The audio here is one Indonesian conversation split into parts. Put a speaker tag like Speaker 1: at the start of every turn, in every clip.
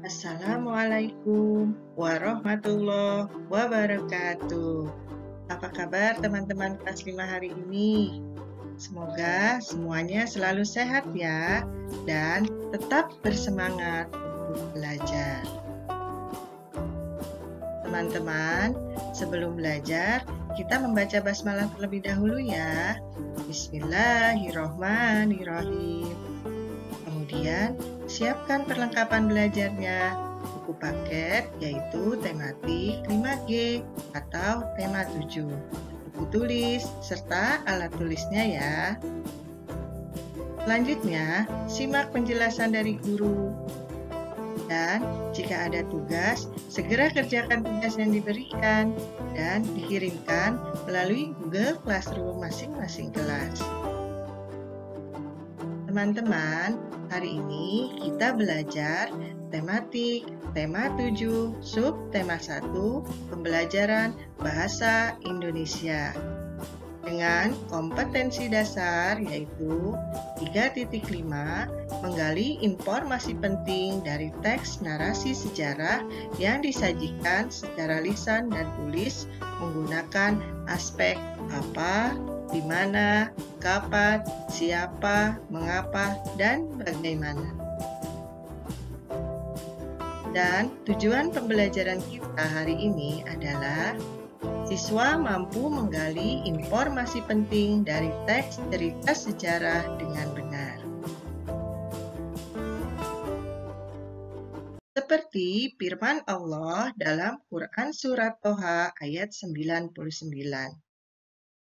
Speaker 1: Assalamualaikum warahmatullahi wabarakatuh. Apa kabar teman-teman kelas 5 hari ini? Semoga semuanya selalu sehat ya dan tetap bersemangat untuk belajar. Teman-teman, sebelum belajar, kita membaca basmalah terlebih dahulu ya. Bismillahirrohmanirrohim. Kemudian, siapkan perlengkapan belajarnya. Buku paket yaitu tematik 5G atau tema 7. Buku tulis serta alat tulisnya ya. Selanjutnya, simak penjelasan dari guru. Dan jika ada tugas, segera kerjakan tugas yang diberikan dan dikirimkan melalui Google Classroom masing-masing kelas. Teman-teman, hari ini kita belajar tematik, tema 7, sub tema 1, pembelajaran bahasa Indonesia. Dengan kompetensi dasar yaitu 3.5, menggali informasi penting dari teks narasi sejarah yang disajikan secara lisan dan tulis menggunakan aspek apa, di mana, kapan, siapa, mengapa, dan bagaimana. Dan tujuan pembelajaran kita hari ini adalah siswa mampu menggali informasi penting dari teks cerita sejarah dengan benar. Seperti firman Allah dalam Quran Surat Toha ayat 99,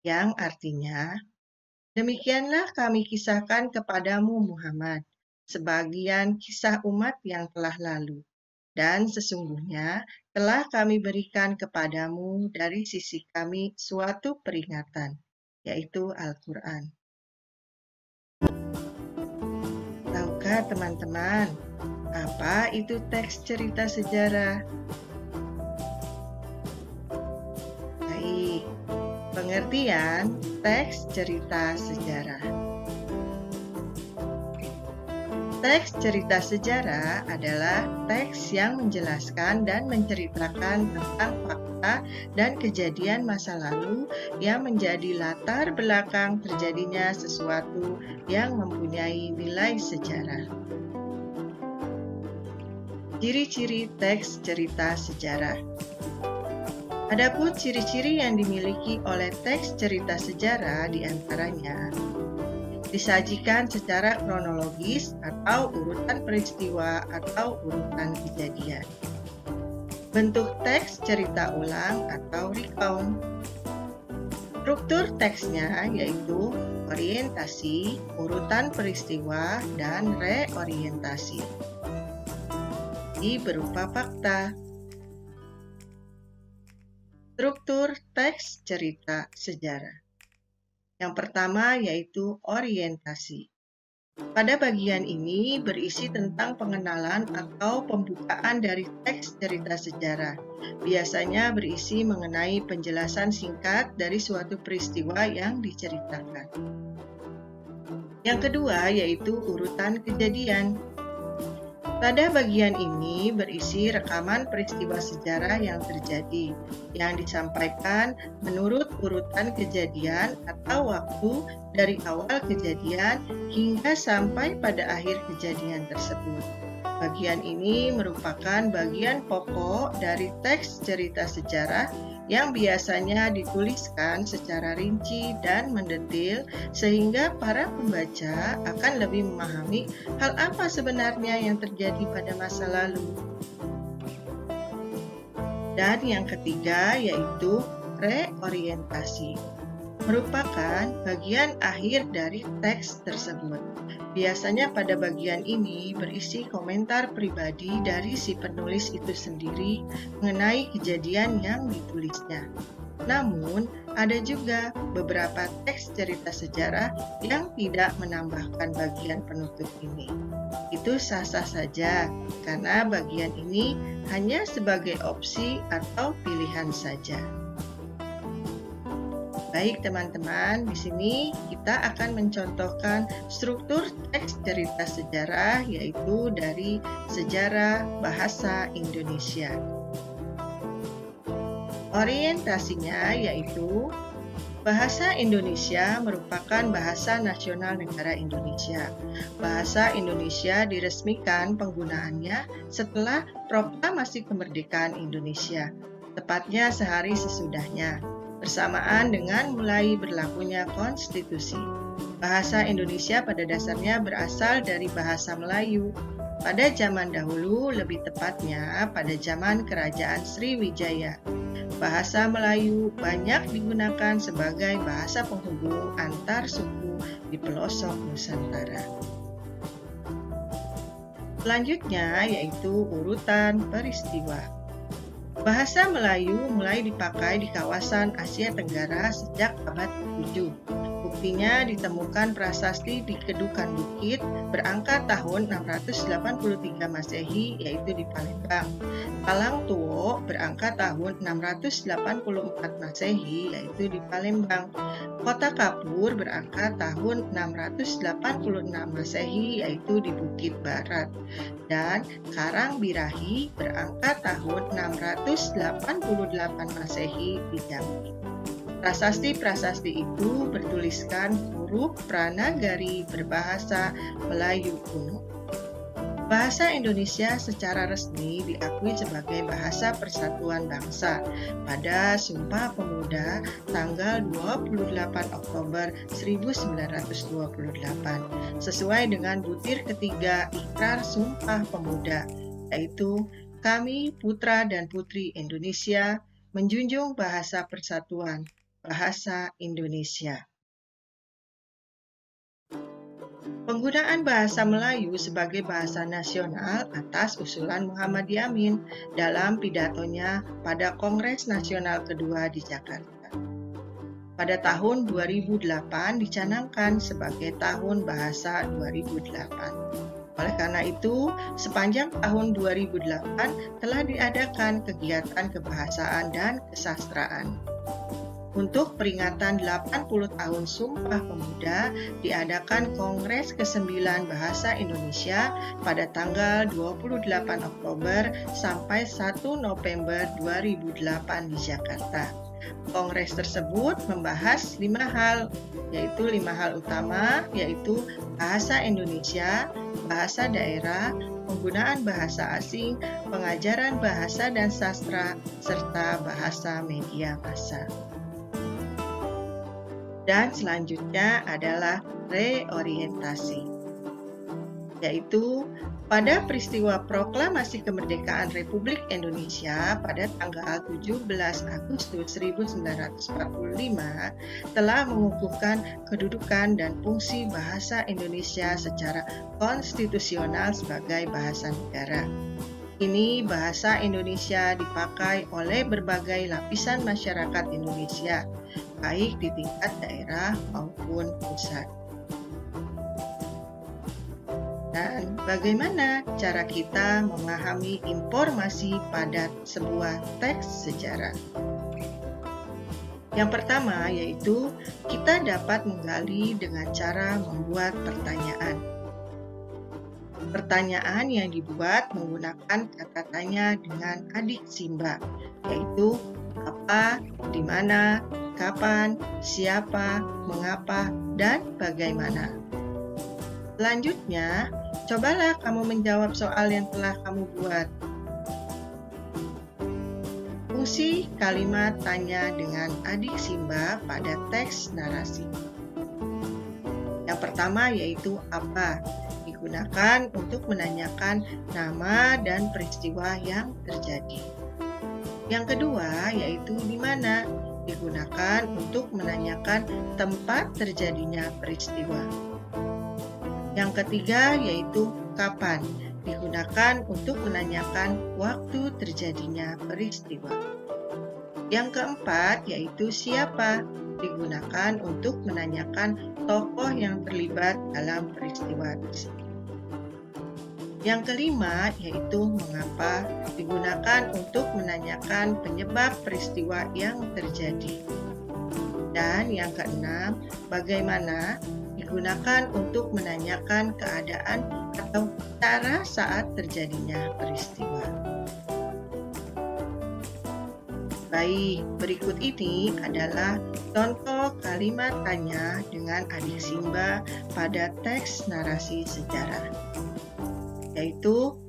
Speaker 1: yang artinya, demikianlah kami kisahkan kepadamu Muhammad, sebagian kisah umat yang telah lalu. Dan sesungguhnya telah kami berikan kepadamu dari sisi kami suatu peringatan, yaitu Al-Quran. Tahukah teman-teman, apa itu teks cerita sejarah? Baik, pengertian teks cerita sejarah. Teks cerita sejarah adalah teks yang menjelaskan dan menceritakan tentang fakta dan kejadian masa lalu yang menjadi latar belakang terjadinya sesuatu yang mempunyai nilai sejarah. Ciri-ciri teks cerita sejarah. Adapun ciri-ciri yang dimiliki oleh teks cerita sejarah diantaranya disajikan secara kronologis atau urutan peristiwa atau urutan kejadian. Bentuk teks cerita ulang atau recount. Struktur teksnya yaitu orientasi, urutan peristiwa, dan reorientasi. Ini berupa fakta. Struktur teks cerita sejarah. Yang pertama yaitu orientasi. Pada bagian ini berisi tentang pengenalan atau pembukaan dari teks cerita sejarah. Biasanya berisi mengenai penjelasan singkat dari suatu peristiwa yang diceritakan. Yang kedua yaitu urutan kejadian. Pada bagian ini berisi rekaman peristiwa sejarah yang terjadi, yang disampaikan menurut urutan kejadian atau waktu dari awal kejadian hingga sampai pada akhir kejadian tersebut. Bagian ini merupakan bagian pokok dari teks cerita sejarah yang biasanya dituliskan secara rinci dan mendetail sehingga para pembaca akan lebih memahami hal apa sebenarnya yang terjadi pada masa lalu. Dan yang ketiga yaitu reorientasi, merupakan bagian akhir dari teks tersebut. Biasanya pada bagian ini berisi komentar pribadi dari si penulis itu sendiri mengenai kejadian yang ditulisnya. Namun, ada juga beberapa teks cerita sejarah yang tidak menambahkan bagian penutup ini. Itu sah-sah saja, karena bagian ini hanya sebagai opsi atau pilihan saja. Baik teman-teman, di sini kita akan mencontohkan struktur teks cerita sejarah, yaitu dari Sejarah Bahasa Indonesia. Orientasinya yaitu bahasa Indonesia merupakan bahasa nasional negara Indonesia. Bahasa Indonesia diresmikan penggunaannya setelah Proklamasi Kemerdekaan Indonesia, tepatnya sehari sesudahnya, bersamaan dengan mulai berlakunya konstitusi. Bahasa Indonesia pada dasarnya berasal dari bahasa Melayu. Pada zaman dahulu, lebih tepatnya pada zaman Kerajaan Sriwijaya, bahasa Melayu banyak digunakan sebagai bahasa penghubung antar suku di pelosok Nusantara. Selanjutnya yaitu urutan peristiwa. Bahasa Melayu mulai dipakai di kawasan Asia Tenggara sejak abad ke-7. Buktinya ditemukan prasasti di Kedukan Bukit berangka tahun 683 Masehi, yaitu di Palembang. Palang Tuo berangka tahun 684 Masehi, yaitu di Palembang. Kota Kapur berangka tahun 686 Masehi, yaitu di Bukit Barat. Dan Karang Birahi berangka tahun 688 Masehi di Jambi. Prasasti-prasasti itu bertuliskan huruf Pranagari berbahasa Melayu kuno. Bahasa Indonesia secara resmi diakui sebagai bahasa persatuan bangsa pada Sumpah Pemuda tanggal 28 Oktober 1928 sesuai dengan butir ketiga Ikrar Sumpah Pemuda, yaitu kami putra dan putri Indonesia menjunjung bahasa persatuan, bahasa Indonesia. Penggunaan bahasa Melayu sebagai bahasa nasional atas usulan Muhammad Yamin dalam pidatonya pada Kongres Nasional kedua di Jakarta. Pada tahun 2008 dicanangkan sebagai Tahun Bahasa 2008. Oleh karena itu, sepanjang tahun 2008 telah diadakan kegiatan kebahasaan dan kesastraan. Untuk peringatan 80 tahun Sumpah Pemuda, diadakan Kongres ke-9 Bahasa Indonesia pada tanggal 28 Oktober sampai 1 November 2008 di Jakarta. Kongres tersebut membahas 5 hal, yaitu 5 hal utama, yaitu bahasa Indonesia, bahasa daerah, penggunaan bahasa asing, pengajaran bahasa dan sastra, serta bahasa media massa. Dan selanjutnya adalah reorientasi, yaitu pada peristiwa Proklamasi Kemerdekaan Republik Indonesia pada tanggal 17 Agustus 1945 telah mengukuhkan kedudukan dan fungsi bahasa Indonesia secara konstitusional sebagai bahasa negara. Kini bahasa Indonesia dipakai oleh berbagai lapisan masyarakat Indonesia, baik di tingkat daerah maupun pusat. Dan bagaimana cara kita memahami informasi pada sebuah teks sejarah? Yang pertama yaitu kita dapat menggali dengan cara membuat pertanyaan. Pertanyaan yang dibuat menggunakan kata tanya dengan adik simba, yaitu apa, di mana, kapan, siapa, mengapa, dan bagaimana. Selanjutnya, cobalah kamu menjawab soal yang telah kamu buat. Fungsi kalimat tanya dengan adik simba pada teks narasi. Yang pertama yaitu apa, digunakan untuk menanyakan nama dan peristiwa yang terjadi. Yang kedua yaitu di mana, digunakan untuk menanyakan tempat terjadinya peristiwa. Yang ketiga yaitu kapan, digunakan untuk menanyakan waktu terjadinya peristiwa. Yang keempat yaitu siapa, digunakan untuk menanyakan tokoh yang terlibat dalam peristiwa tersebut. Yang kelima yaitu mengapa, digunakan untuk menanyakan penyebab peristiwa yang terjadi. Dan yang keenam, bagaimana digunakan untuk menanyakan keadaan atau cara saat terjadinya peristiwa. Baik, berikut ini adalah contoh kalimat tanya dengan adik Simba pada teks narasi sejarah. Yaitu,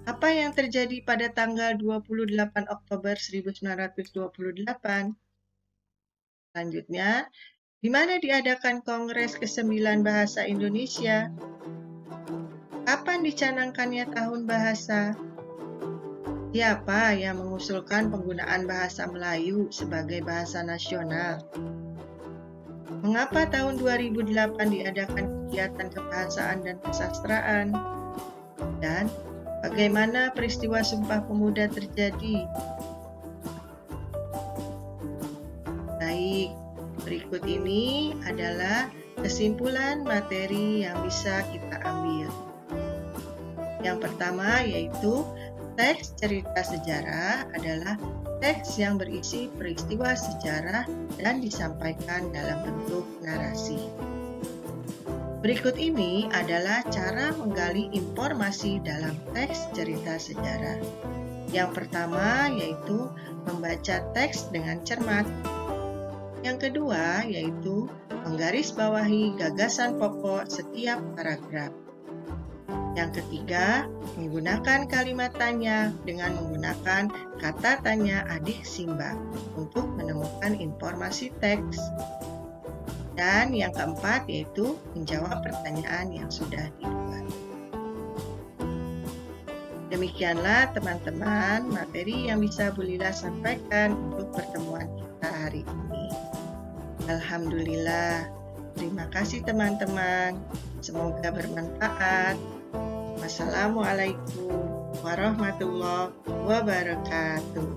Speaker 1: apa yang terjadi pada tanggal 28 Oktober 1928? Selanjutnya, di mana diadakan Kongres ke-9 Bahasa Indonesia? Kapan dicanangkannya Tahun Bahasa? Siapa yang mengusulkan penggunaan bahasa Melayu sebagai bahasa nasional? Mengapa tahun 2008 diadakan kegiatan kebahasaan dan kesastraan? Dan bagaimana peristiwa Sumpah Pemuda terjadi? Baik, berikut ini adalah kesimpulan materi yang bisa kita ambil. Yang pertama yaitu teks cerita sejarah adalah teks yang berisi peristiwa sejarah dan disampaikan dalam bentuk narasi. Berikut ini adalah cara menggali informasi dalam teks cerita sejarah. Yang pertama yaitu membaca teks dengan cermat. Yang kedua yaitu menggarisbawahi gagasan pokok setiap paragraf. Yang ketiga, menggunakan kalimat tanya dengan menggunakan kata tanya adik Simba untuk menemukan informasi teks. Dan yang keempat yaitu menjawab pertanyaan yang sudah dibuat. Demikianlah teman-teman materi yang bisa Bu Lila sampaikan untuk pertemuan kita hari ini. Alhamdulillah, terima kasih teman-teman. Semoga bermanfaat. Wassalamualaikum warahmatullahi wabarakatuh.